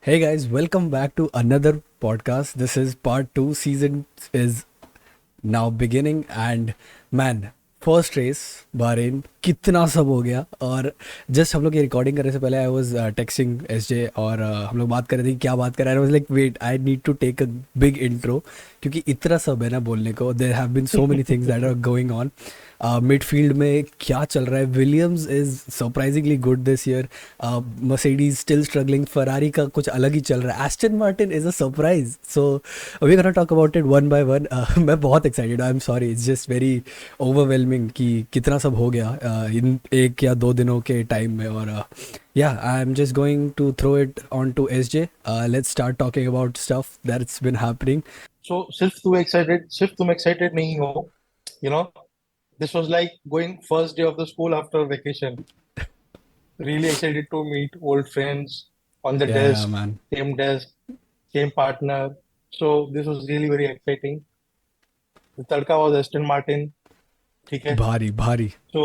Hey guys, welcome back to another podcast. This is part 2. Season is now beginning and man, first race Bahrain कितना सब हो गया और just हम लोग ये रिकॉर्डिंग करने से पहले आई वाज टेक्सिंग एसजे और हम लोग बात कर रहे थे कि क्या बात कर रहे हैं। I was like wait I need to take a big intro क्योंकि इतना सब है ना बोलने को। There have been so many things that are going on. Midfield में क्या चल रहा है? Williams is surprisingly good this year. Mercedes still struggling. Ferrari का कुछ अलग ही चल रहा है। Aston Martin is a surprise. So we gonna talk about it one by one. मैं बहुत excited. I am sorry, it's just very overwhelming कि कितना सब हो गया इन एक या दो दिनों के टाइम में। और या I am just going to throw it on to S J. Let's start talking about stuff that's been happening. So सिर्फ तुम excited नहीं हो, you know, this was like going first day of the school after vacation. Really excited to meet old friends on the या man, desk, same partner. So this was really very exciting. The tadka was Aston Martin, ठीक है? भारी भारी। So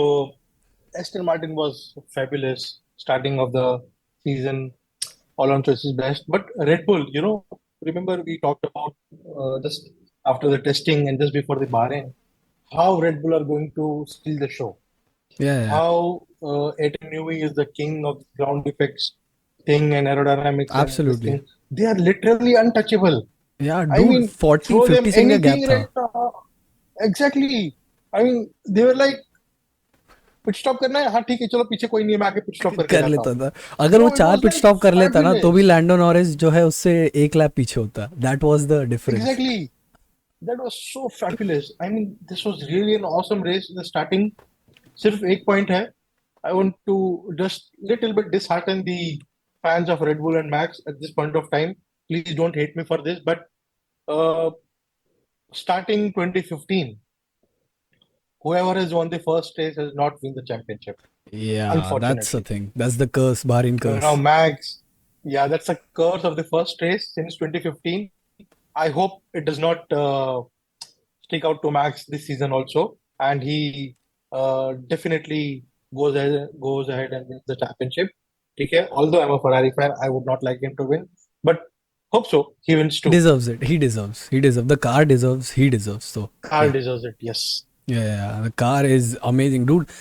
Aston Martin was fabulous starting of the season. Alonso is best, but Red Bull, remember we talked about just after the testing and just before the Bahrain, how Red Bull are going to steal the show. या या How Atom Newey is the king of ground effects thing and aerodynamics and this absolutely. thing. They are literally untouchable. या I dude mean, 40 throw them 50 second का gap anything था। right now. Exactly. I mean, they were like, pit stop करना है, हाँ ठीक है, चलो पीछे कोई नहीं है, मैं आके पिट स्टॉप करके कर जाता लेता हूँ. था। अगर वो It चार was पिट like स्टॉप कर लेता ना तो भी fabulous. लैंडो नॉरिस जो है उससे एक लैप पीछे होता। That was the difference. Exactly. That was so fabulous. I mean, this was really an awesome race. The starting, सिर्फ एक पॉइंट है. I want to just little bit dishearten the fans of Red Bull and Max at this point of time. Please don't hate me for this, but uh, starting 2015, whoever has won the first race has not won the championship. Yeah, that's the Unfortunately, thing. That's the curse, Bahrain now curse. Max, yeah, that's a curse of the first race since 2015. I hope it does not stick out to Max this season also, and he definitely goes ahead and wins the championship. Okay, although I'm a Ferrari fan, I would not like him to win, but hope so. He wins He too. deserves it. He deserves. He deserves. The car deserves. He deserves. So Carl yeah. deserves it. Yes. Yeah, yeah, the car is amazing, dude.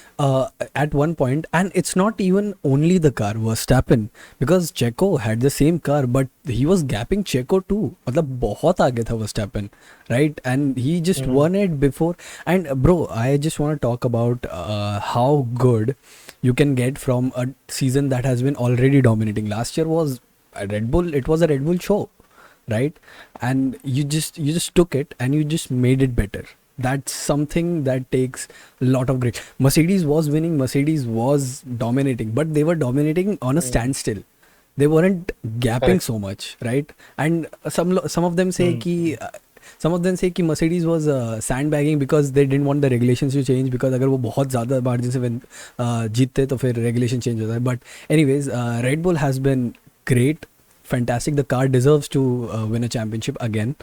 At one point, and it's not even only the car, Verstappen, because Checo had the same car, but he was gapping Checo too. मतलब बहुत आगे था Verstappen, right? And he just Mhm. won it before. And bro, I just want to talk about how good you can get from a season that has been already dominating. Last year was a Red Bull. It was a Red Bull show, right? And you just took it and you just made it better. That's something that takes a lot of grit. Mercedes was winning, Mercedes was dominating, but they were dominating on a Mhm. standstill. They weren't gapping Correct. so much, right? And some of them say Mhm. कि some of them say कि Mercedes was sandbagging because they didn't want the regulations to change, because अगर वो बहुत ज़्यादा margin से जीतते तो फिर रेगुलेशन चेंज होता है. But anyways, Red Bull has been great, fantastic. The car deserves to win a championship again.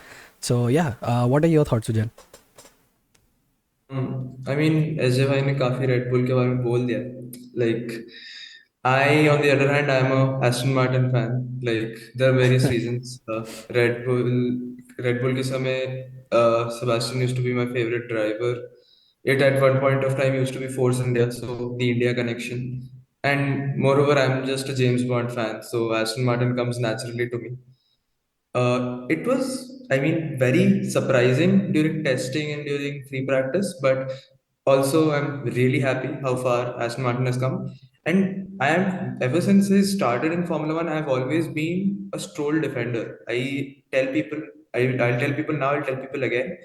So yeah, what are your thoughts, Sujan? I mean AJ भाई ने काफी रेड बुल के बारे में बोल दिया. Like I on the other hand I am a Aston Martin fan. Like there are various reasons. Red Bull Red Bull के समय Sebastian used to be my favourite driver. It at one point of time used to be Force India, so the India connection. And moreover, I'm just a James Bond fan, so Aston Martin comes naturally to me. It was, I mean, very surprising during testing and during free practice, but also I'm really happy how far Aston Martin has come. And I am, ever since he started in Formula One, I've always been a Stroll defender. I'll tell people now, I'll tell people again.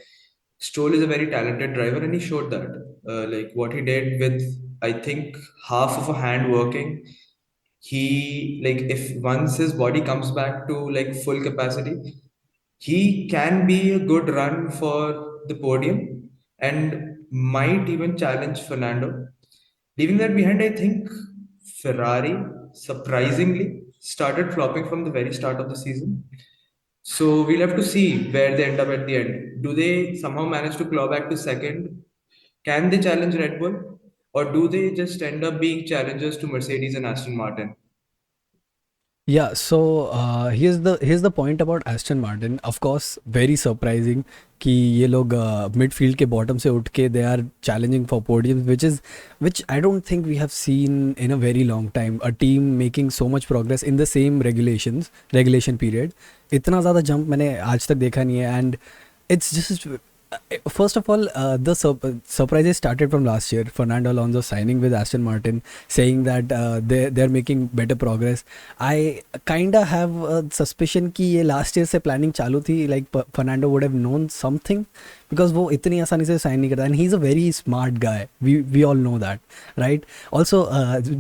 Stroll is a very talented driver, and he showed that. Like what he did with, I think, half of a hand working. He, like, if once his body comes back to like full capacity, he can be a good run for the podium and might even challenge Fernando. Leaving that behind, I think Ferrari surprisingly started flopping from the very start of the season. So we'll have to see where they end up at the end. Do they somehow manage to claw back to second? Can they challenge Red Bull? Or do they just end up being challengers to Mercedes and Aston Martin? Yeah, so here's the point about Aston Martin. Of course, very surprising कि ये लोग midfield के bottom से उठ के they are challenging for podiums, which I don't think we have seen in a very long time. A team making so much progress in the same regulation period. इतना ज़्यादा jump मैंने आज तक देखा नहीं है, and it's just first of all, the surprises started from last year. Fernando Alonso signing with Aston Martin, saying that they're making better progress. I kinda have a suspicion कि ये last year से planning चालू थी. Like Fernando would have known something because वो इतनी आसानी से sign नहीं करता. And he's a very smart guy. We all know that, right? Also,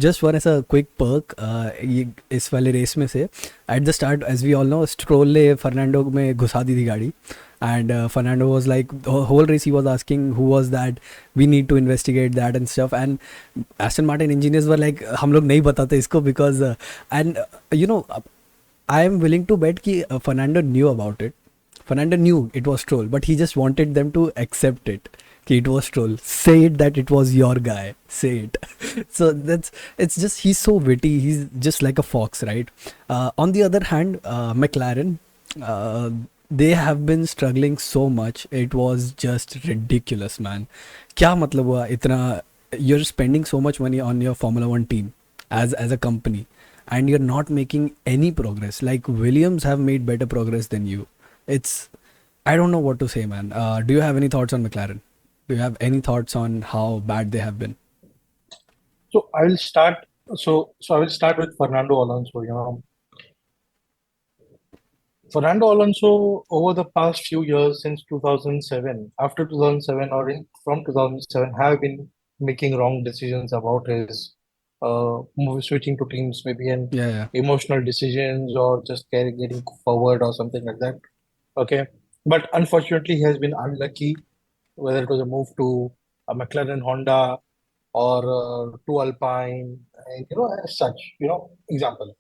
just one as a quick perk, ये इस वाले race में से at the start, as we all know, Stroll ने Fernando में घुसा दी थी गाड़ी. And Fernando was like, the whole race he was asking who was that, we need to investigate that and stuff. And Aston Martin engineers were like, हम लोग नहीं बताते इसको because you know, I am willing to bet कि Fernando knew about it. Fernando knew it was Stroll, but he just wanted them to accept it. कि it was Stroll. Say it that it was your guy. Say it. So it's just, he's so witty. He's just like a fox, right? On the other hand, McLaren, they have been struggling so much. It was just ridiculous, man. क्या मतलब हुआ इतना? You're spending so much money on your Formula One team as a company, and you're not making any progress. Like Williams have made better progress than you. It's, I don't know what to say, man. Do you have any thoughts on McLaren? Do you have any thoughts on how bad they have been? So I will start. So I will start with Fernando Alonso. You know, Fernando Alonso over the past few years since 2007, after 2007 or from 2007, have been making wrong decisions about his switching to teams, maybe an Yeah. emotional decisions or just getting forward or something like that. Okay, but unfortunately, he has been unlucky, whether it was a move to a McLaren Honda or to Alpine, and as such, example.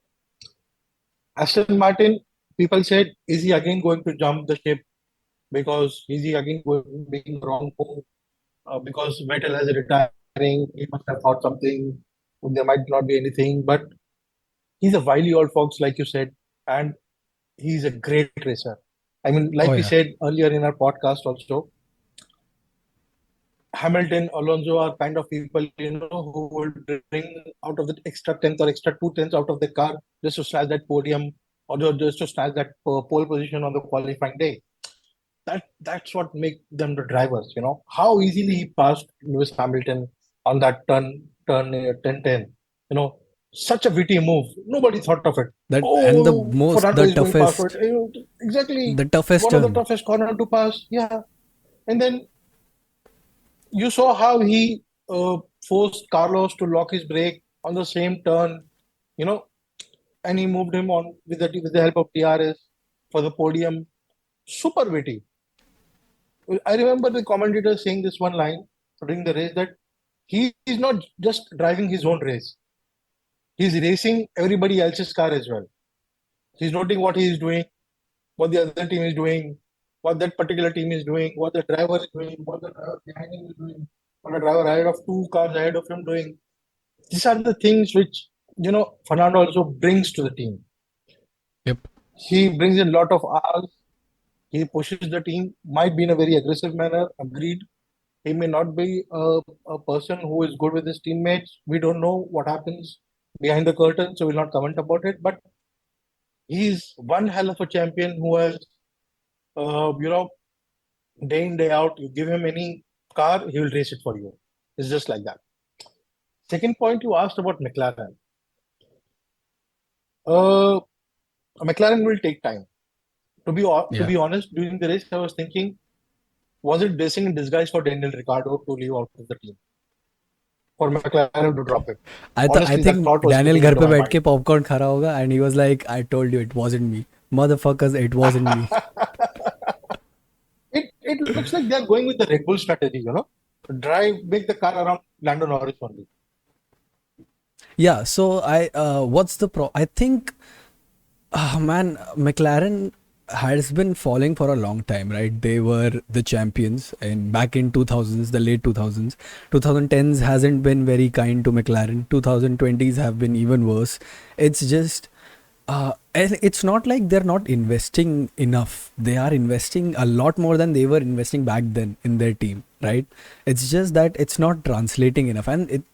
Aston Martin, people said, is he again going to jump the ship? Because is he again going making wrong move? Because Vettel has retiring, he must have thought something. There might not be anything, but he's a wily old fox, like you said, and he's a great racer. I mean, like Oh we yeah. said earlier in our podcast also, Hamilton, Alonso are kind of people, who will bring out of the extra 10th or extra 2 tenths out of the car just to snatch that podium or just to snatch that pole position on the qualifying day. That's what make them the drivers. How easily he passed Lewis Hamilton on that turn 10-10. Such a witty move. Nobody thought of it. That, and Oh, Fernando is going past it. Exactly. the toughest One of the turn. toughest corner to pass. Yeah. And then you saw how he forced Carlos to lock his brake on the same turn, you know, and he moved him on with the help of TRS for the podium. Super witty. I remember the commentator saying this one line during the race that he is not just driving his own race; he's racing everybody else's car as well. He's noting what he is doing, what the other team is doing, what that particular team is doing, what the driver is doing, what the driver behind him is doing, what the driver ahead of 2 cars ahead of him doing. These are the things which Fernando also brings to the team. Yep. He brings in a lot of hours. He pushes the team. Might be in a very aggressive manner. Agreed. He may not be a person who is good with his teammates. We don't know what happens behind the curtain, so we'll not comment about it. But he's one hell of a champion who has, day in, day out, you give him any car, he will race it for you. It's just like that. Second point you asked about McLaren. McLaren will take time. To be honest, during the race, I was thinking, was it blessing in disguise for Daniel Ricciardo to leave out of the team? For McLaren to drop him? I Honestly, that think thought was Daniel sticking घर into पे my बैठ mind. के popcorn खा रहा होगा and he was like, I told you it wasn't me. Motherfuckers, it wasn't me. It looks like they're going with the Red Bull strategy, make the car around Lando Norris only. Yeah, so what's the I think, man, McLaren has been falling for a long time, right? They were the champions back in 2000s, the late 2000s. 2010s hasn't been very kind to McLaren. 2020s have been even worse. It's just And it's not like they're not investing enough. They are investing a lot more than they were investing back then in their team, right? It's just that it's not translating enough, and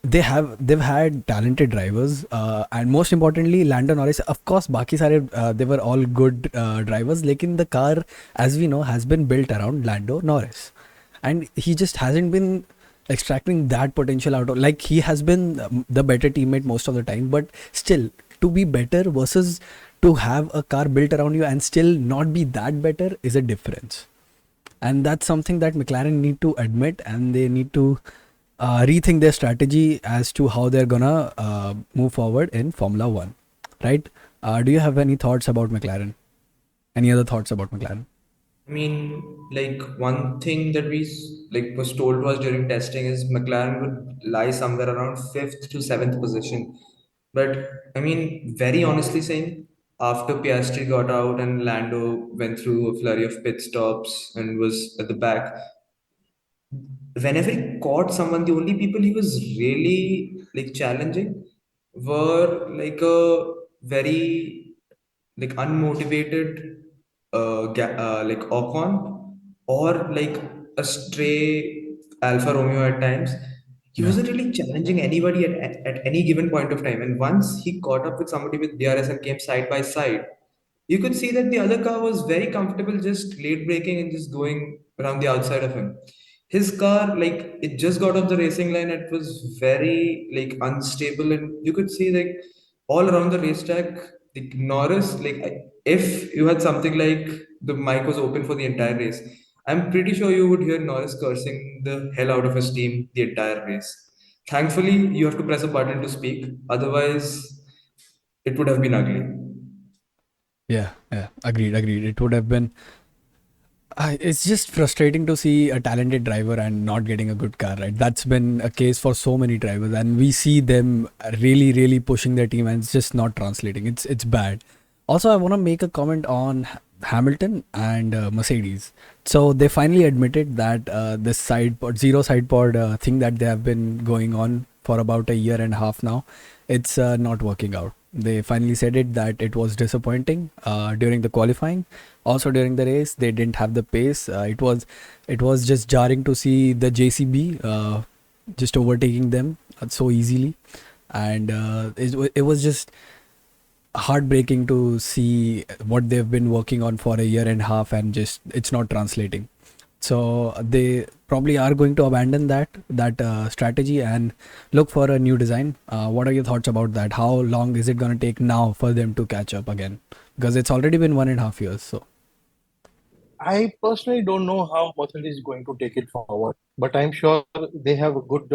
they've had talented drivers, and most importantly, Lando Norris. Of course, baki sare they were all good drivers. Lekin the car, as we know, has been built around Lando Norris, and he just hasn't been extracting that potential out of, like, he has been the better teammate most of the time, but still, to be better versus to have a car built around you and still not be that better is a difference. And that's something that McLaren need to admit, and they need to rethink their strategy as to how they're gonna move forward in Formula One, right? Do you have any thoughts about McLaren? Any other thoughts about McLaren? I mean, like one thing that like was told to us during testing is McLaren would lie somewhere around fifth to seventh position. But I mean, very honestly saying, after Piastri got out and Lando went through a flurry of pit stops and was at the back, whenever he caught someone, the only people he was really like challenging were like a very like unmotivated like Ocon or like a stray Alfa Romeo at times. He Yeah, wasn't really challenging anybody at any given point of time. And once he caught up with somebody with DRS and came side by side, you could see that the other car was very comfortable just late braking and just going around the outside of him. His car, like it just got off the racing line, it was very like unstable, and you could see like all around the racetrack, like Norris, like if you had something like the mic was open for the entire race, I'm pretty sure you would hear Norris cursing the hell out of his team the entire race. Thankfully, you have to press a button to speak, otherwise, it would have been ugly. yeah, agreed, agreed. It would have been. It's just frustrating to see a talented driver and not getting a good car, right? That's been a case for so many drivers, and we see them really, really pushing their team, and it's just not translating. It's bad. Also, I want to make a comment on Hamilton and Mercedes. So they finally admitted that this side pod, zero side pod thing that they have been going on for about a year and a half now, it's not working out. They finally said it that it was disappointing during the qualifying. Also during the race, they didn't have the pace. It was just jarring to see the JCB just overtaking them so easily, and it was just heartbreaking to see what they've been working on for a year and a half, and just it's not translating. So they probably are going to abandon that strategy and look for a new design. What are your thoughts about that? How long is it going to take now for them to catch up again? Because it's already been 1.5 years. So I personally don't know how Mercedes is going to take it forward, but I'm sure they have a good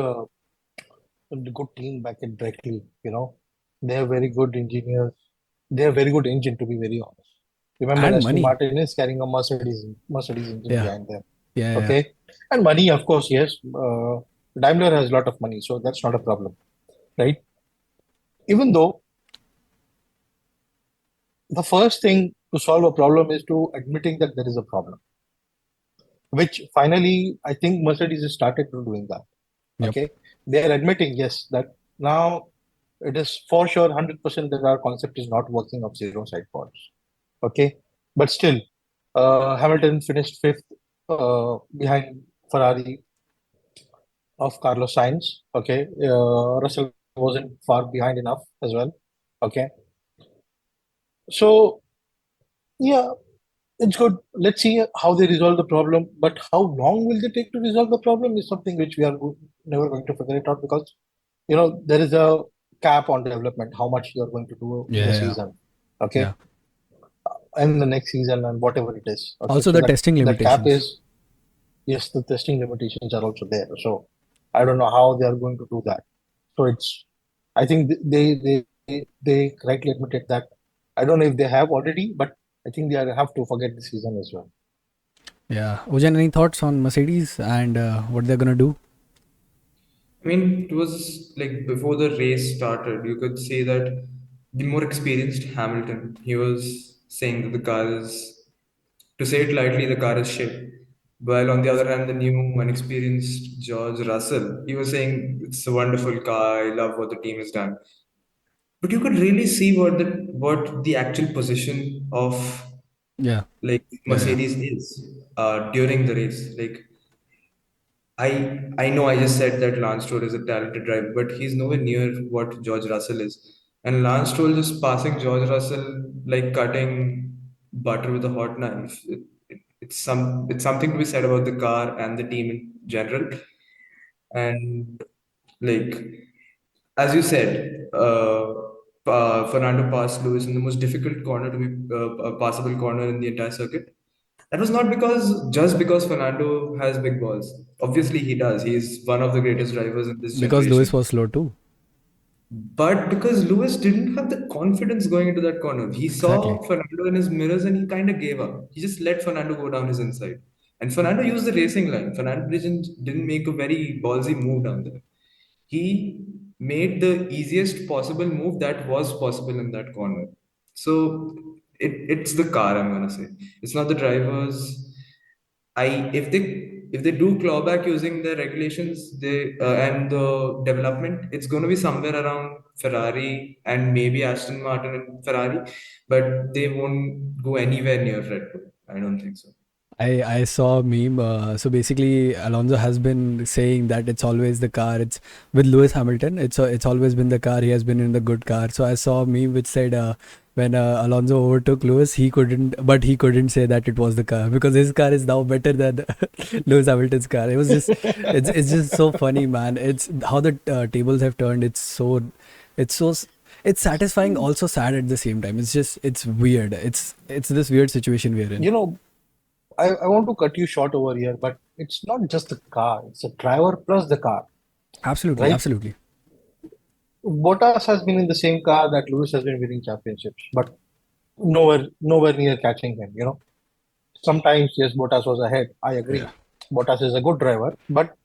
team back in Brackley. They have very good engineers. They have very good engine, to be very honest. Remember, and Aston money. Martin is carrying a Mercedes engine Yeah, behind them. yeah, yeah, Okay, and money, of course, yes. Daimler has a lot of money, so that's not a problem, right? Even though the first thing to solve a problem is to admitting that there is a problem, which finally I think Mercedes has started to doing that. yep. Okay, they are admitting, yes, that now it is for sure 100% that our concept is not working of zero side pods. Okay, but still, Hamilton finished fifth behind Ferrari of Carlos Sainz. Okay, Russell wasn't far behind enough as well. Okay, so yeah, it's good. Let's see how they resolve the problem. But how long will they take to resolve the problem is something which we are never going to figure it out, because there is a cap on development, how much you are going to do in a Yeah, yeah, season. Okay, yeah. and the next season and whatever it is. Okay, Also so the that testing that cap limitations. is, yes, the testing limitations are also there. So I don't know how they are going to do that. So it's, I think they correctly admitted that. I don't know if they have already, but I think they have to forget the season as well. Yeah. Ujan, any thoughts on Mercedes and what they're gonna do? I mean, it was like before the race started, you could see that the more experienced Hamilton, he was saying that the car is, to say it lightly, the car is shit. While on the other hand, the new unexperienced George Russell, he was saying it's a wonderful car, I love what the team has done. But you could really see what what the actual position of Yeah, like yeah, yeah. Mercedes is during the race. Like I know I just said that Lance Stroll is a talented driver, but he's nowhere near what George Russell is. And Lance Stroll just passing George Russell like cutting butter with a hot knife. It's something to be said about the car and the team in general. And like as you said, Fernando passed Lewis in the most difficult corner to be a passable corner in the entire circuit. That was not just because Fernando has big balls. Obviously, he does. He's one of the greatest drivers in this Because Lewis generation. was slow too. But because Lewis didn't have the confidence going into that corner, he Exactly. saw Fernando in his mirrors and he kind of gave up. He just let Fernando go down his inside. And Fernando used the racing line. Fernando didn't make a very ballsy move down there. He made the easiest possible move that was possible in that corner. So it's the car, I'm gonna say. It's not the drivers. I if they do clawback using the regulations and the development, it's going to be somewhere around Ferrari and maybe Aston Martin and Ferrari, but they won't go anywhere near Red Bull. I don't think so. I saw a meme. So basically, Alonso has been saying that it's always the car. It's with Lewis Hamilton. It's always been the car. He has been in the good car. So I saw a meme which said when Alonso overtook Lewis, he couldn't say that it was the car because his car is now better than Lewis Hamilton's car. It's just so funny, man. It's how the tables have turned. It's so it's satisfying, also sad at the same time. It's weird. It's this weird situation we're in. You know, I want to cut you short over here, but it's not just the car, it's the driver plus the car, Absolutely, right? absolutely. Bottas has been in the same car that Lewis has been winning championships, but nowhere near catching him, you know. Sometimes, yes, Bottas was ahead. I Yeah. agree. Bottas is a good driver, but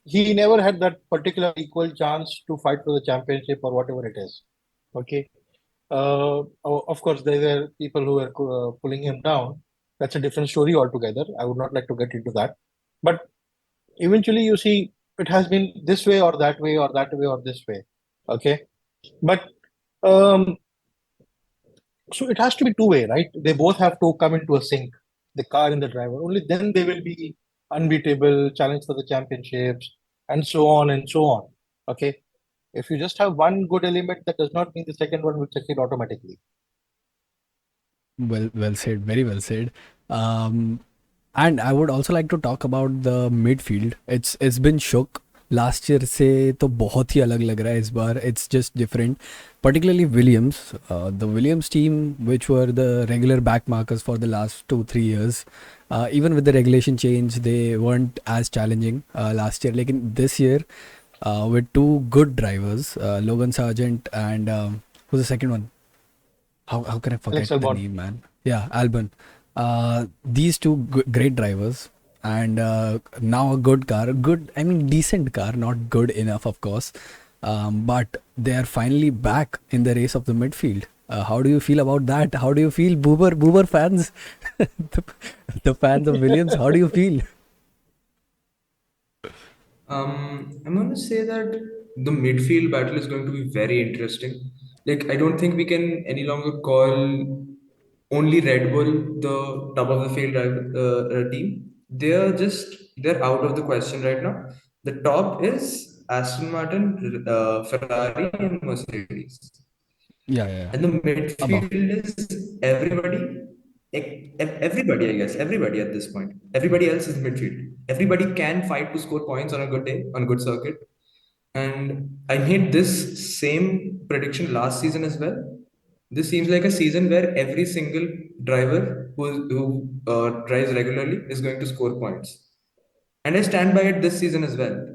he never had that particular equal chance to fight for the championship or whatever it is. Okay. Of course, there were people who were pulling him down. That's a different story altogether. I would not like to get into that. But eventually, you see, it has been this way or that way or that way or this way. Okay. But um, so it has to be two-way, right? They both have to come into a sync, the car and the driver. Only then they will be unbeatable, challenge for the championships, and so on and so on. Okay. If you just have one good element, that does not mean the second one will succeed automatically. Well said. Very well said. Um, and I would also like to talk about the midfield. It's been shook. Last year से तो बहुत ही अलग लग रहा है इस बार. It's just different. Particularly Williams, the Williams team, which were the regular back markers for the last 2 3 years. Even with the regulation change, they weren't as challenging last year. Like this year, with two good drivers, Logan Sargent and who's the second one? How can I forget Alex the Albon. name, man? Yeah, Albon. These two great drivers, and now a good car, good. I mean, decent car, not good enough, of course. But they are finally back in the race of the midfield. How do you feel about that? How do you feel, Boober fans, the, the fans of Williams? How do you feel? I'm going to say that the midfield battle is going to be very interesting. Like, I don't think we can any longer call only Red Bull the top of the field team. They're out of the question right now. The top is Aston Martin, Ferrari, and Mercedes. Yeah, yeah, yeah. And the Above. midfield is everybody, I guess, everybody at this point. Everybody else is midfield. Everybody can fight to score points on a good day, on a good circuit. And I made this same prediction last season as well. This seems like a season where every single driver who drives regularly is going to score points. And I stand by it this season as well.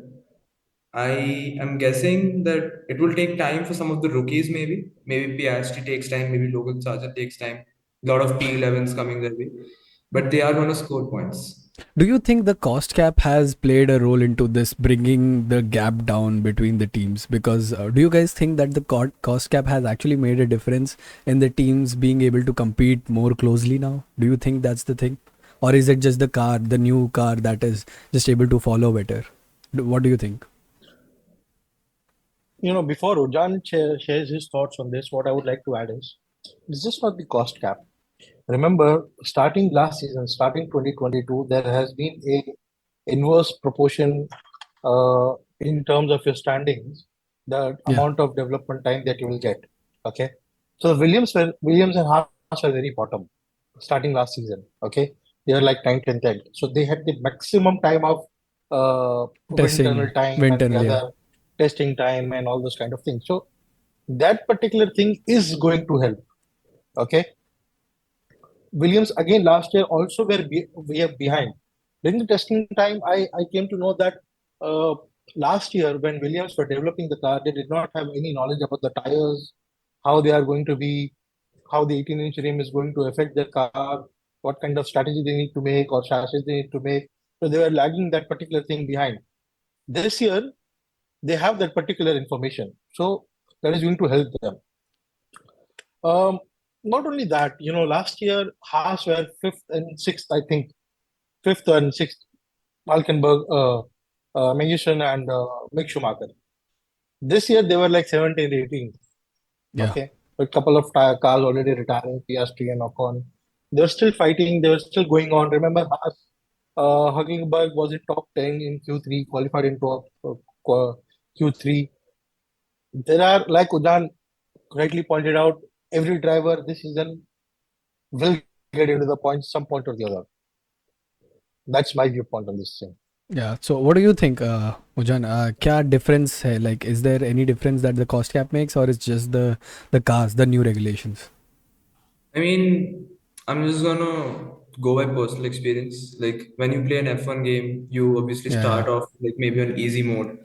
I am guessing that it will take time for some of the rookies, maybe. Maybe Piastri takes time, maybe Logan Sargent takes time. A lot of P11s coming their way. But they are going to score points. Do you think the cost cap has played a role into this, bringing the gap down between the teams? Because do you guys think that the cost cap has actually made a difference in the teams being able to compete more closely now? Do you think that's the thing? Or is it just the car, the new car, that is just able to follow better? What do you think? You know, before Ujan shares his thoughts on this, what I would like to add is It's just not the cost cap. Remember, starting last season, starting 2022, there has been a inverse proportion in terms of your standings, the Yeah. amount of development time that you will get. Okay, so Williams and Haas were very bottom starting last season. Okay, they were like 9th and 10th, so they had the maximum time of wind tunnel Testing, time wind and the tunnel, yeah. other testing time and all those kind of things. So that particular thing is going to help. Okay, Williams again last year also we are behind. During the testing time, I came to know that uh, last year when Williams were developing the car, they did not have any knowledge about the tires, how they are going to be, how the 18-inch rim is going to affect their car, what kind of strategy they need to make or chassis they need to make. So they were lagging that particular thing behind. This year, they have that particular information. So that is going to help them. Um, Not only that, last year Haas were fifth and sixth, I think, fifth and sixth, Valkenberg, Magnussen, and Mick Schumacher. This year they were like 17th, 18th. Yeah. Okay, a couple of cars already retiring, Piastri and Ocon. They were still fighting. They were still going on. Remember, Haas, Hülkenberg was in top 10 in Q3, qualified in top Q3. There are, like Udan rightly pointed out, every driver this season will get into the point some point or the other. That's my viewpoint on this thing. Yeah. So what do you think, Ujan? क्या difference है? Like, is there any difference that the cost cap makes, or it's just the cars, the new regulations? I mean, I'm just gonna go by personal experience. Like when you play an F1 game, you obviously Yeah. start off like maybe on easy mode.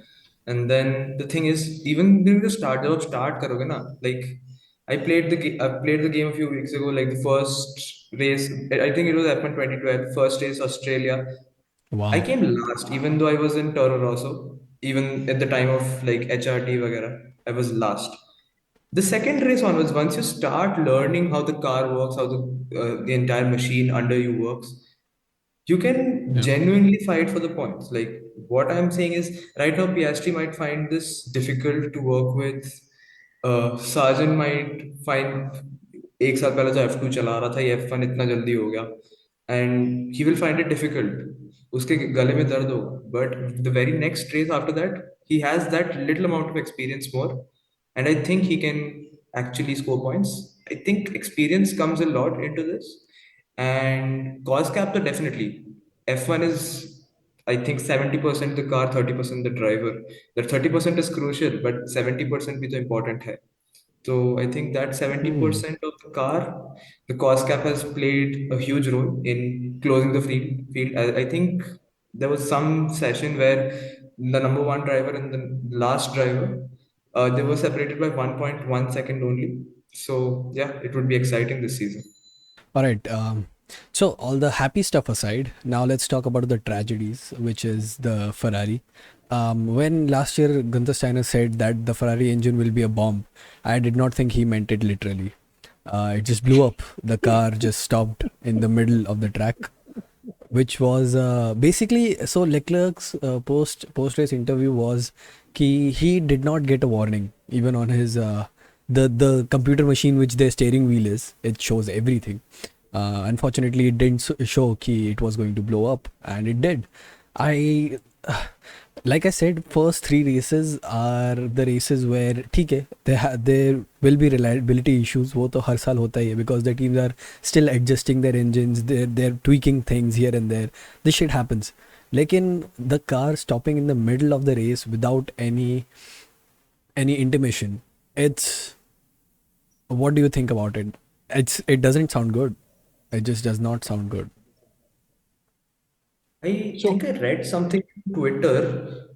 And then the thing is, even during the start, जब आप start करोगे ना, like I played the game a few weeks ago, like the first race, I think it was F1 2012, first race Australia. I Wow. came last, even though I was in Toro Rosso, even at the time of like HRT, वगैरह, I was last. The second race onwards, once you start learning how the car works, how the entire machine under you works, you can Yeah. genuinely fight for the points. Like what I'm saying is, right now Piastri might find this difficult to work with. Sargent might find एक साल पहले जो F2 चला रहा था ये F1 इतना जल्दी हो गया and he will find it difficult. उसके गले में दर्द होगा. But the very next race after that, he has that little amount of experience more, and I think he can actually score points. I think experience comes a lot into this, and cause captor definitely. F1 is, I think, 70% the car, 30% the driver. That 30% is crucial, but 70% भी तो important है. So I think that Hmm. 70% of the car, the cost cap has played a huge role in closing the field. I think there was some session where the number one driver and the last driver, they were separated by 1.1 second only. So yeah, it would be exciting this season. All right. So all the happy stuff aside, now let's talk about the tragedies, which is the Ferrari. When last year Gunther Steiner said that the Ferrari engine will be a bomb, I did not think he meant it literally. It just blew up. The car just stopped in the middle of the track, which was basically so Leclerc's post race interview was he did not get a warning even on his the computer machine which their steering wheel is, it shows everything. Unfortunately it didn't show ki it was going to blow up, and it did. I like I said, first three races are the races where ठीक है there will be reliability issues, वो तो हर साल होता ही है because the teams are still adjusting their engines, they're tweaking things here and there. This shit happens. लेकिन the car stopping in the middle of the race without any intimation, it's, what do you think about it? It doesn't sound good. It just does not sound good. I think So I read something on Twitter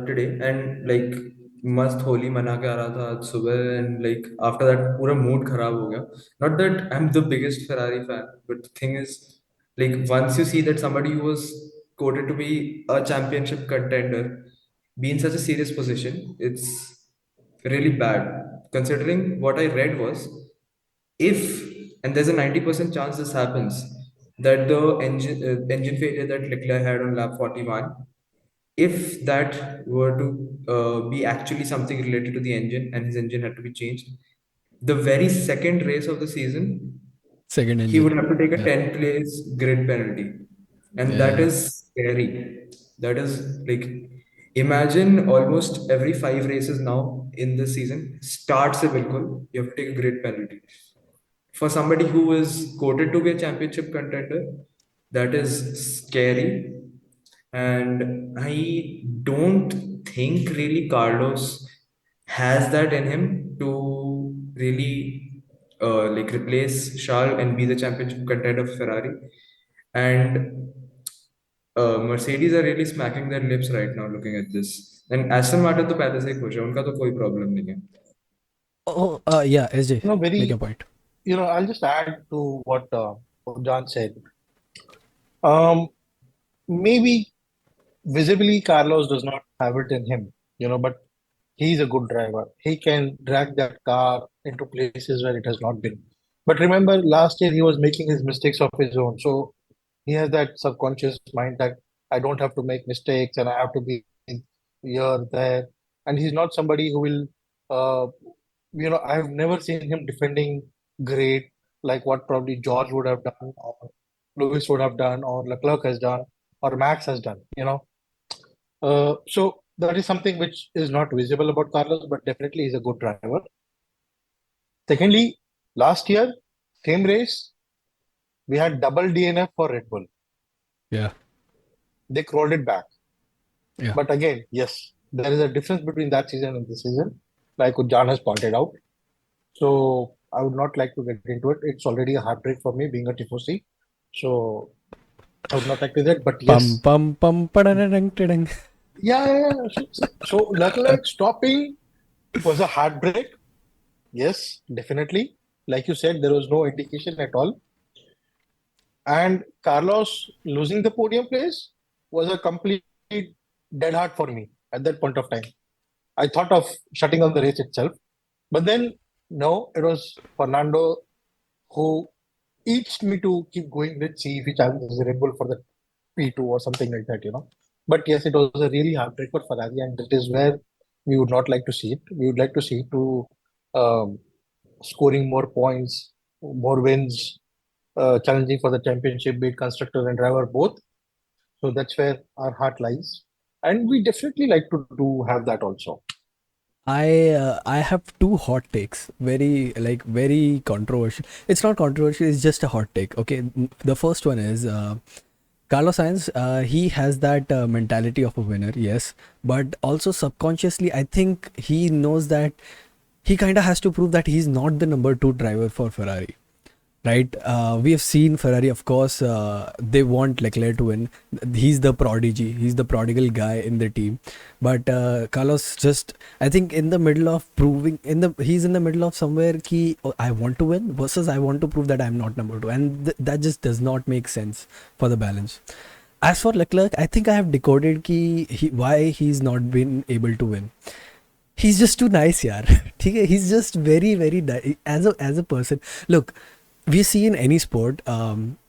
today, and like मस्त होली मना के आ रहा था आज सुबह, and like after that पूरा mood खराब हो गया. Not that I'm the biggest Ferrari fan, but the thing is, like once you see that somebody who was quoted to be a championship contender be in such a serious position, it's really bad. Considering what I read was, if, and there's a 90% chance this happens, that the engine failure that Leclerc had on lap 41, if that were to be actually something related to the engine and his engine had to be changed, the very second race of the season, Second he would engine. have to take a Yeah. 10th place grid penalty. And that Yeah. is scary. That is like, imagine almost every 5 races now in this season, start se bilkul, you have to take a grid penalty. For somebody who is quoted to be a championship contender, that is scary. And I don't think really Carlos has that in him to really like replace Charles and be the championship contender of Ferrari. And Mercedes are really smacking their lips right now looking at this. And Aston Martin तो पहले से ही खुश है उनका तो कोई problem नहीं है. Oh, yeah, SJ, make a Very, point. I'll just add to what John said. Um, Maybe visibly Carlos does not have it in him, but he's a good driver. He can drag that car into places where it has not been. But remember, last year he was making his mistakes of his own. So he has that subconscious mind that I don't have to make mistakes and I have to be here, there. And he's not somebody who will, I've never seen him defending great like what probably George would have done, or Lewis would have done, or Leclerc has done, or Max has done. So that is something which is not visible about Carlos, but definitely he's a good driver. Secondly, last year, same race, we had double DNF for Red Bull. Yeah. They crawled it back. Yeah. But again, yes, there is a difference between that season and this season, like Jan has pointed out. So I would not like to get into it. It's already a heartbreak for me being a Tifosi. So I would not like to do that. But Pum yes, pum pum padadadang, tadang. yeah. So Leclerc stopping was a heartbreak. Yes, definitely. Like you said, there was no indication at all. And Carlos losing the podium place was a complete dead heart for me at that point of time. I thought of shutting down the race itself. But then, no, it was Fernando who eats me to keep going. Let's see if he challenges Red Bull for the P2 or something like that. But yes, it was a really heartbreak for Ferrari, and that is where we would not like to see it. We would like to see it to um, scoring more points, more wins, challenging for the championship, be it constructor and driver both. So that's where our heart lies, and we definitely like to do have that also. I have two hot takes, very controversial. It's not controversial, it's just a hot take. Okay, the first one is Carlos Sainz. He has that mentality of a winner, yes, but also subconsciously, I think he knows that he kind of has to prove that he's not the number two driver for Ferrari. Right, we have seen Ferrari, of course, they want Leclerc to win. He's the prodigy, he's the prodigal guy in the team. But Carlos just, I think, in the middle of proving, he's in the middle of somewhere ki, oh, I want to win versus I want to prove that I'm not number two, and that just does not make sense for the balance. As for Leclerc, I think I have decoded why he's not been able to win. He's just too nice, yaar. ठीक है, he's just very very nice as a person. Look, we see in any sport,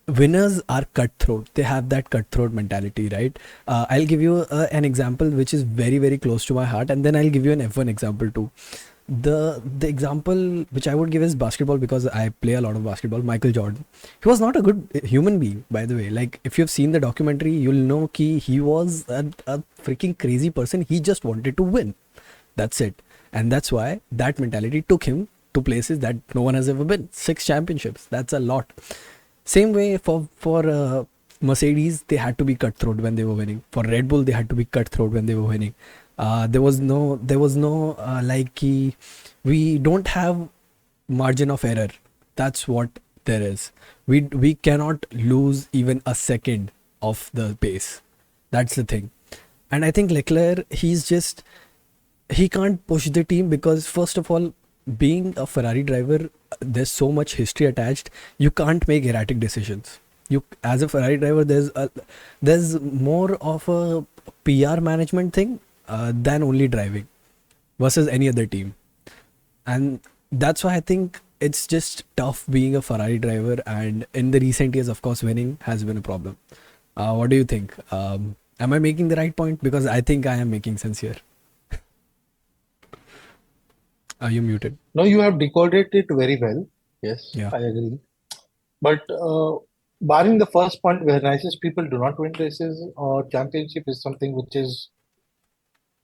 winners are cutthroat. They have that cutthroat mentality, right? I'll give you an example which is very very close to my heart, and then I'll give you an F1 example too. The example which I would give is basketball, because I play a lot of basketball. Michael Jordan, he was not a good human being, by the way. Like, if you've seen the documentary, you'll know he was a freaking crazy person. He just wanted to win, that's it. And that's why that mentality took him to places that no one has ever been. 6 championships, that's a lot. Same way for Mercedes, they had to be cutthroat when they were winning. For Red Bull, they had to be cutthroat when they were winning. There was no we don't have margin of error. That's what there is. We cannot lose even a second of the pace. That's the thing. And I think Leclerc, he can't push the team because, first of all, being a Ferrari driver, there's so much history attached. You can't make erratic decisions. You, as a Ferrari driver, there's more of a PR management thing than only driving versus any other team. And that's why I think it's just tough being a Ferrari driver. And in the recent years, of course, winning has been a problem. What do you think? Am I making the right point? Because I think I am making sense here. Are you muted? No, you have decoded it very well. Yes, Yeah. I agree. But barring the first point where nicest people do not win races or championship is something which is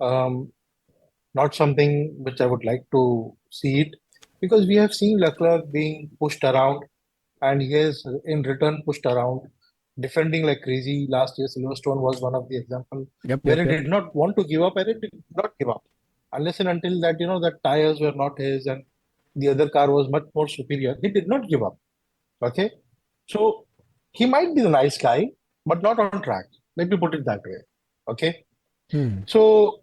um, not something which I would like to see it, because we have seen Leclerc being pushed around and he has in return pushed around, defending like crazy. Last year, Silverstone was one of the example Yep. where Yep. he Yep. did not want to give up and he did not give up unless and until that the tires were not his and the other car was much more superior. He did not give up. Okay, so he might be the nice guy, but not on track. Let me put it that way. Okay, Hmm. so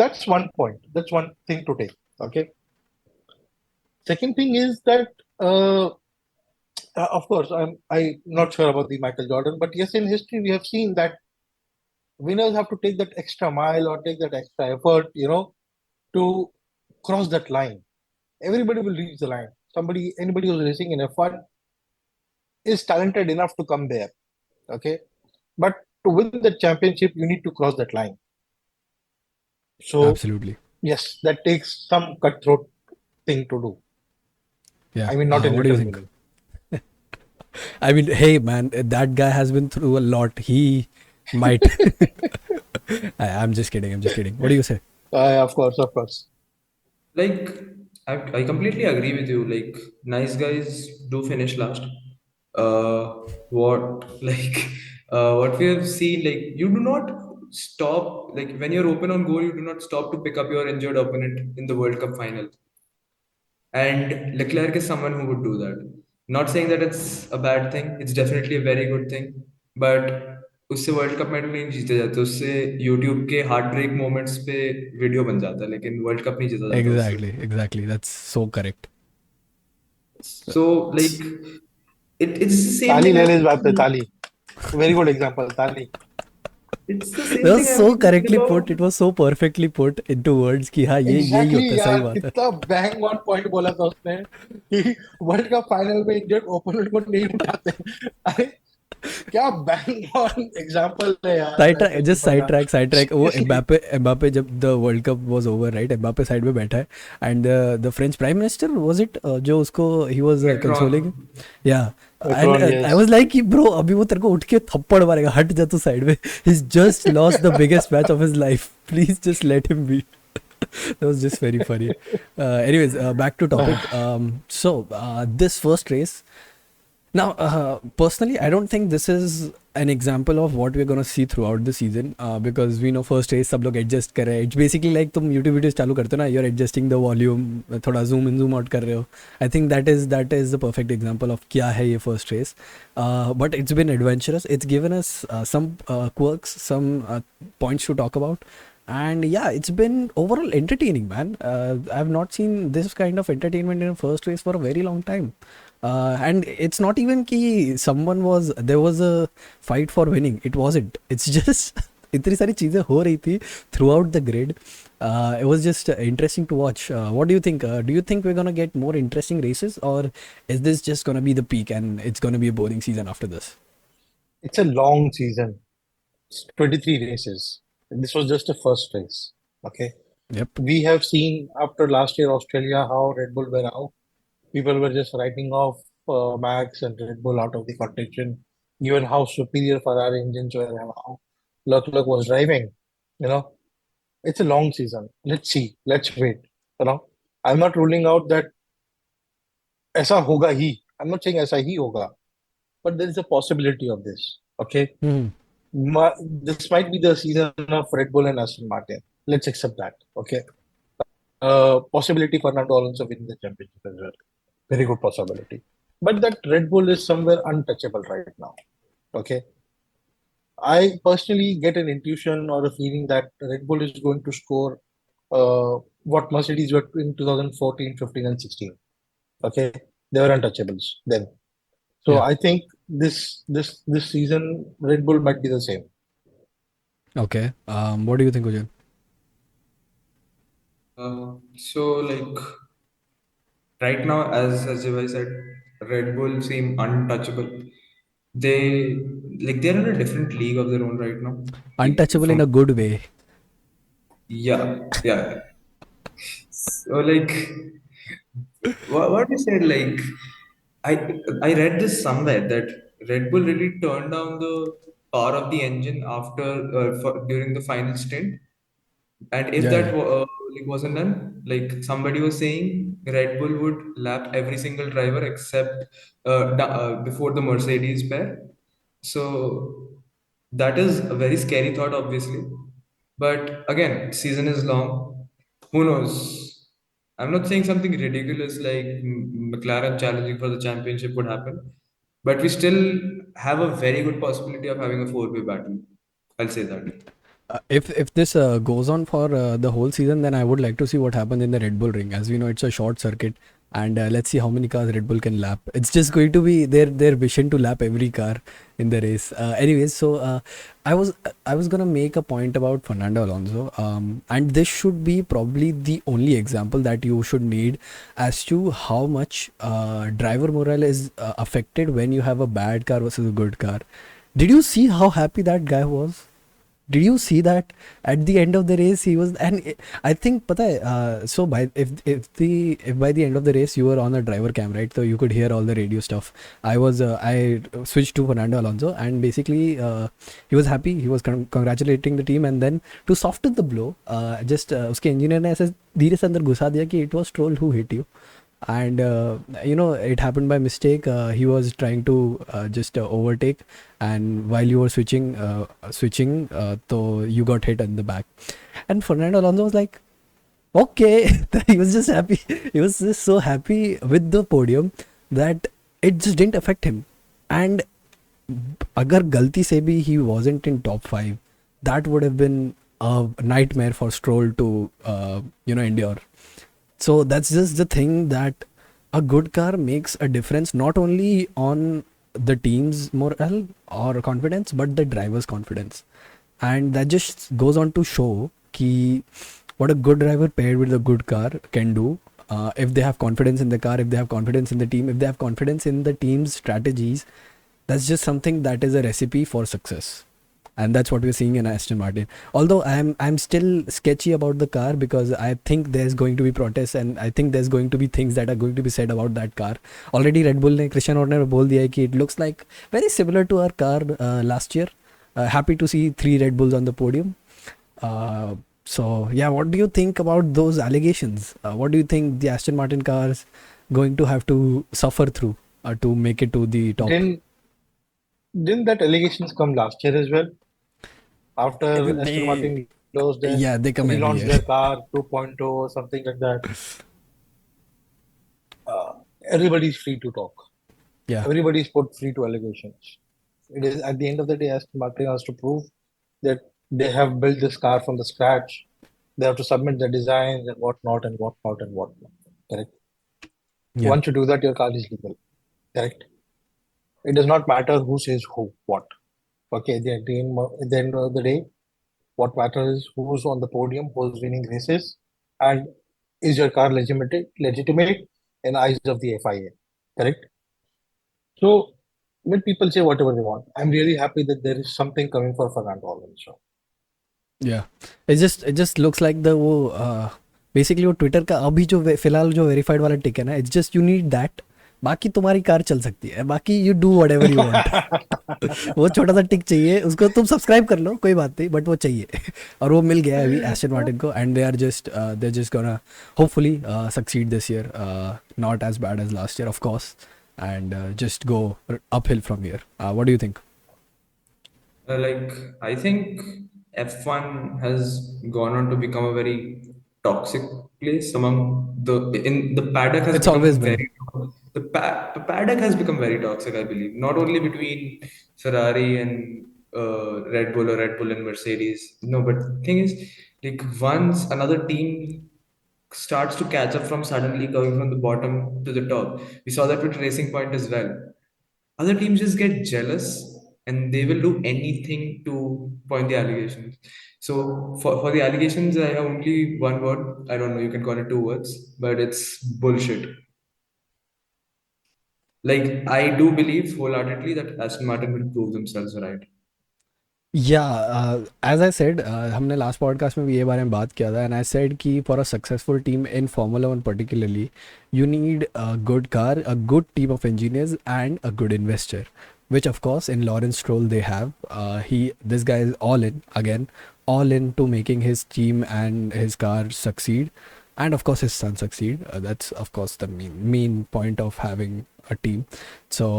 that's one point. That's one thing to take. Okay. Second thing is that of course I'm not sure about the Michael Jordan, but yes, in history we have seen that winners have to take that extra mile or take that extra effort, to cross that line. Everybody will reach the line. Anybody who's racing in F1 is talented enough to come there. Okay, but to win the championship, you need to cross that line. So Absolutely. yes, that takes some cutthroat thing to do. Yeah. I mean, not in What do you literal think? meaning. I mean, hey, man, that guy has been through a lot. He might. I'm just kidding. I'm just kidding. What do you say? Of course, of course. Like, I completely agree with you. Like, nice guys do finish last. What like what we have seen, like you do not stop, like when you're open on goal, you do not stop to pick up your injured opponent in the World Cup final. And Leclerc is someone who would do that. Not saying that it's a bad thing, it's definitely a very good thing. But उससे world cup medal नहीं जीते जाते, उससे YouTube के heart break moments पे video बन जाता है, लेकिन वर्ल्ड कप नहीं जीता जाता उससे. Exactly. Exactly. That's so correct. So like it's the same ताली thing ले I've ले इस बात पे seen. ताली. Very good example. ताली. It's the That same was thing I've so seen correctly about. put. It was so perfectly put into words कि हाँ ये यही एग्जैक्टली होता है, सही यार, बात है. कितना बैंग ऑन पॉइंट बोला था उसने कि वर्ल्ड कप फाइनल में इंडियन ओपोनेंट को नहीं उठाते. अरे क्या बैंग ऑन एग्जांपल है यार साइड ट्रैक, ऐसे जस्ट पीपल साइड का. Track, side track. वो सीरियसली. एम्बापे, एम्बापे जब the world cup was over, right, Mbappe side में बैठा है and the French prime minister was it, जो उसको ही वाज Macron. कंसोलिंग. या. And Macron, I yes. Was like कि bro अभी वो तेरे को उठ के थप्पड़ मारेगा, हट जा तू साइड में. He just lost the biggest match of his life. Please just let him be. That was just very funny. Anyways, back to topic. This first race. Now, personally, I don't think this is an example of what we're going to see throughout the season, because we know first race सब लोग adjust कर रहे हैं. It's basically like तुम YouTube videos चालू करते हो ना, you're adjusting the volume, थोड़ा zoom in zoom out कर रहे हो. I think that is the perfect example of क्या है ये first race. But it's been adventurous. It's given us some quirks, some points to talk about. And yeah, it's been overall entertaining, man. I've not seen this kind of entertainment in a first race for a very long time. And it's not even कि there was a fight for winning. It wasn't. It's just इतनी सारी चीज़ें हो रही थी throughout the grid. It was just interesting to watch. What do you think? Do you think we're gonna get more interesting races, or is this just gonna be the peak and it's gonna be a boring season after this? It's a long season. It's 23 races. This was just a first race. Okay. Yep. We have seen after last year Australia how Red Bull were out. People were just writing off Max and Red Bull out of the contention. Given how superior Ferrari engines were and how Leclerc was driving, you know, it's a long season. Let's see. Let's wait. You know, I'm not ruling out that ऐसा होगा ही. I'm not saying ऐसा ही होगा, but there is a possibility of this. Okay, Hmm. this might be the season of Red Bull and Aston Martin. Let's accept that. Okay, possibility Fernando Alonso winning the championship as well. Very good possibility. But that Red Bull is somewhere untouchable right now. Okay. I personally get an intuition or a feeling that Red Bull is going to score what Mercedes were in 2014, 15, and 16. Okay. They were untouchables then. So Yeah. I think this season Red Bull might be the same. Okay. What do you think, Ujan? So like right now, as I said, Red Bull seem untouchable. They're in a different league of their own right now. Like Untouchable in from a good way. yeah, yeah. So like what you said, like I I read this somewhere that Red Bull really turned down the power of the engine after during the final stint. And if Yeah, that yeah. like wasn't done, like somebody was saying, Red Bull would lap every single driver except before the Mercedes pair. So that is a very scary thought, obviously. But again, season is long. Who knows? I'm not saying something ridiculous like McLaren challenging for the championship would happen, but we still have a very good possibility of having a four-way battle. I'll say that. If this goes on for the whole season, then I would like to see what happens in the Red Bull ring. As we know, it's a short circuit, and let's see how many cars Red Bull can lap. It's just going to be their vision to lap every car in the race. Anyways, so I was gonna make a point about Fernando Alonso, and this should be probably the only example that you should need as to how much driver morale is affected when you have a bad car versus a good car. Did you see how happy that guy was? Did you see that at the end of the race he was, and I think pata hai, so by if by the end of the race you were on a driver cam, right, so you could hear all the radio stuff. I switched to Fernando Alonso, and basically he was happy, he was congratulating the team, and then to soften the blow, just उसके engineer ने ऐसे धीरे से अंदर घुसा दिया कि it was Stroll who hit you. And it happened by mistake. He was trying to just overtake, and while you were switching, so you got hit in the back. And Fernando Alonso was like, okay. He was just happy. He was just so happy with the podium that it just didn't affect him. And अगर गलती से भी he wasn't in top 5, that would have been a nightmare for Stroll to endure. So that's just the thing, that a good car makes a difference not only on the team's morale or confidence, but the driver's confidence. And that just goes on to show ki what a good driver paired with a good car can do. If they have confidence in the car, if they have confidence in the team, if they have confidence in the team's strategies, that's just something that is a recipe for success. And that's what we're seeing in Aston Martin. Although I'm still sketchy about the car, because I think there's going to be protests, and I think there's going to be things that are going to be said about that car. Already Red Bull ने Christian Horner बोल दिया है कि it looks like very similar to our car last year. Happy to see 3 Red Bulls on the podium. Uh, so yeah, what do you think about those allegations? What do you think the Aston Martin cars going to have to suffer through to make it to the top? Didn't didn't that allegations come last year as well? After Aston They, Martin closed their yeah, they come every relaunched year. their car 2.0 or something like that. Uh, Everybody's free to talk. Yeah. Everybody's put free to allegations. It is at the end of the day, Aston Martin has to prove that they have built this car from the scratch. They have to submit the designs and whatnot and whatnot and whatnot. Correct. Yeah. Once you do that, your car is legal. Correct. It does not matter who says who what. Okay. At the end of the day, what matters is who's on the podium, who's winning races, and is your car legitimate in eyes of the FIA. Correct. So let people say whatever they want. I'm really happy that there is something coming for Fernando Alonso. या it just looks like the वो basically वो Twitter का अभी जो फिलहाल जो verified वाला टिक है ना, it's just you need that, बाकी तुम्हारी कार चल सकती है, बाकी you do what ever you want. वो छोटा सा टिक चाहिए, उसको तुम सब्सक्राइब कर लो कोई बात नहीं, बट वो चाहिए. और वो मिल गया है अभी एस्टन मार्टिन को, and they are just gonna hopefully succeed this year, not as bad as last year of course, and just go uphill from here. What do you think? Like, I think F1 has gone on to become a very toxic place among the paddock has It's always become been. very the paddock has become very toxic, I believe. Not only between Ferrari and Red Bull, or Red Bull and Mercedes. No, but the thing is, like, once another team starts to catch up from suddenly going from the bottom to the top. We saw that with Racing Point as well. Other teams just get jealous and they will do anything to point the allegations. So for the allegations, I have only one word. I don't know, you can call it two words, but it's bullshit. Like, I do believe wholeheartedly that Aston Martin will prove themselves right. As I said, हमने last podcast में भी ये बारे में बात किया था, and I said कि for a successful team in Formula One particularly you need a good car, a good team of engineers, and a good investor, which of course in Lawrence Stroll they have. This guy is all in again, all in to making his team and his car succeed, and of course his son succeed. That's of course the main point of having a team. So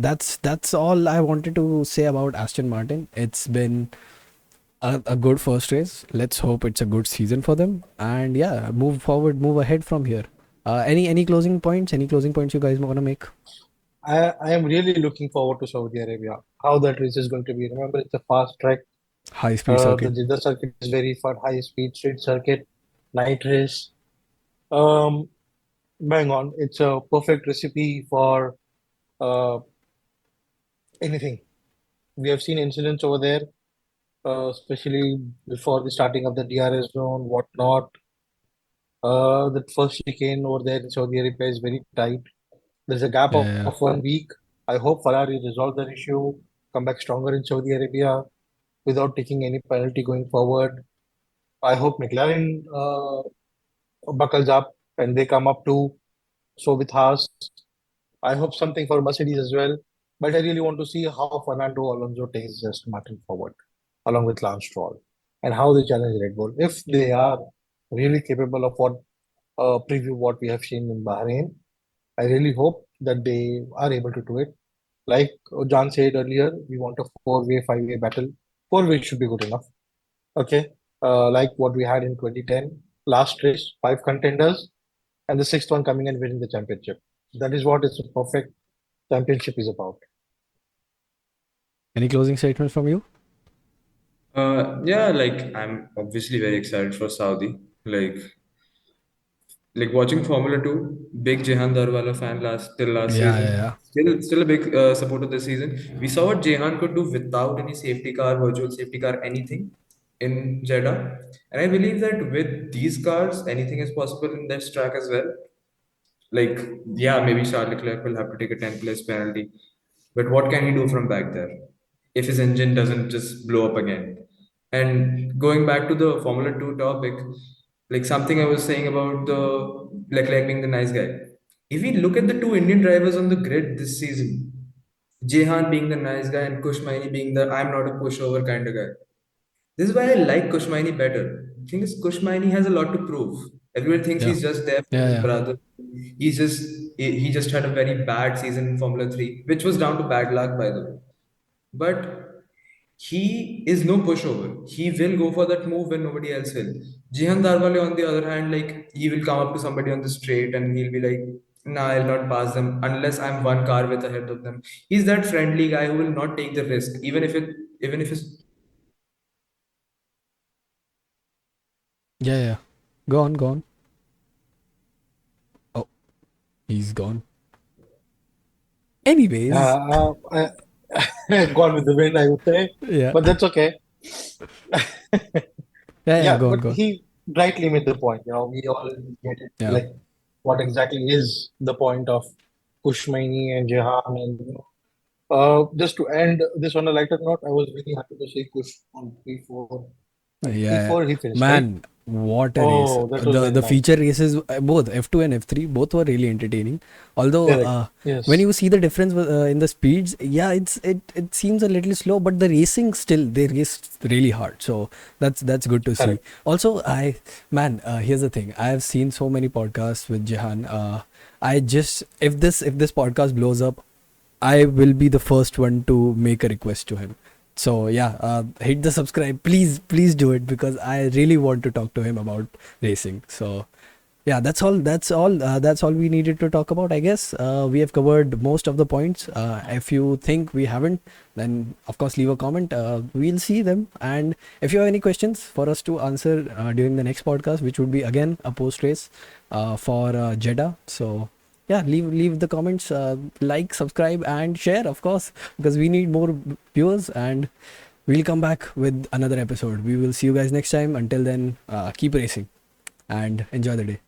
that's all I wanted to say about Aston Martin. It's been a good first race. Let's hope it's a good season for them. And yeah, move forward, move ahead from here. Any closing points? Any closing points you guys want to make? I am really looking forward to Saudi Arabia. How that race is going to be. Remember, it's a fast track. High speed The circuit. Jeddah circuit is very fun, high speed street circuit, night race. Um, Bang on. It's a perfect recipe for uh, anything. We have seen incidents over there, especially before the starting of the DRS zone, whatnot. The first chicane over there in Saudi Arabia is very tight. There's a gap Yeah, of yeah. 1 week. I hope Ferrari resolve that issue, come back stronger in Saudi Arabia without taking any penalty going forward. I hope McLaren buckles up and they come up too. So with Haas, I hope something for Mercedes as well. But I really want to see how Fernando Alonso takes Aston Martin forward, along with Lance Stroll, and how they challenge Red Bull. If they are really capable of what preview what we have seen in Bahrain, I really hope that they are able to do it. Like John said earlier, we want a four-way, five-way battle. Four-way should be good enough. Okay. Like what we had in 2010, last race, five contenders, and the sixth one coming and winning the championship. That is what it's a perfect championship is about. Any closing statements from you? Yeah, like I'm obviously very excited for Saudi. Like watching Formula Two, big Jehan Darwala fan last Yeah, season. yeah, yeah. Still a big supporter this season. We saw what Jehan could do without any safety car, virtual safety car, anything in Jeddah. And I believe that with these cars, anything is possible in this track as well. Like, yeah, maybe Charles Leclerc will have to take a 10 place penalty. But what can he do from back there if his engine doesn't just blow up again? And going back to the Formula 2 topic, like something I was saying about the Leclerc being the nice guy. If we look at the two Indian drivers on the grid this season, Jehan being the nice guy and Kushmaini being the I'm not a pushover kind of guy. This is why I like Kushmaini better. The thing is, Kushmaini has a lot to prove. Everyone thinks Yeah, he's just there for yeah, his yeah. brother. He just had a very bad season in Formula 3, which was down to bad luck, by the way. But he is no pushover. He will go for that move when nobody else will. Jihan Darwale, on the other hand, like he will come up to somebody on the straight and he'll be like, "Nah, I'll not pass them unless I'm one car with ahead of them." He's that friendly guy who will not take the risk, even if it's Yeah, yeah. Go on, go on. Oh, he's gone. Anyways, Gone with the wind, I would say, yeah. but that's okay. Yeah, yeah, Yeah, go on, but go on. he rightly made the point. We all get it. Yeah. Like, what exactly is the point of Kushmaini and Jehan? And just to end this on a lighter note, I was really happy to see Kush on P4. Yeah, And yeah. P4 he finished, right? Man, what a race. Oh, that was The very the nice. feature races, both F2 and F3, both were really entertaining. Although Correct. when Yes. you see the difference in the speeds, yeah, it seems a little slow, but the racing still they race really hard. So that's good to see. Correct. Also, here's the thing. I have seen so many podcasts with Jehan. I just if this podcast blows up, I will be the first one to make a request to him. So yeah, hit the subscribe, please do it, because I really want to talk to him about racing. So yeah, that's all we needed to talk about, I guess. We have covered most of the points. If you think we haven't, then of course leave a comment. We'll see them, and if you have any questions for us to answer during the next podcast, which would be again a post race for Jeddah. So yeah, leave the comments, like, subscribe, and share, of course, because we need more viewers, and we'll come back with another episode. We will see you guys next time. Until then, keep racing and enjoy the day.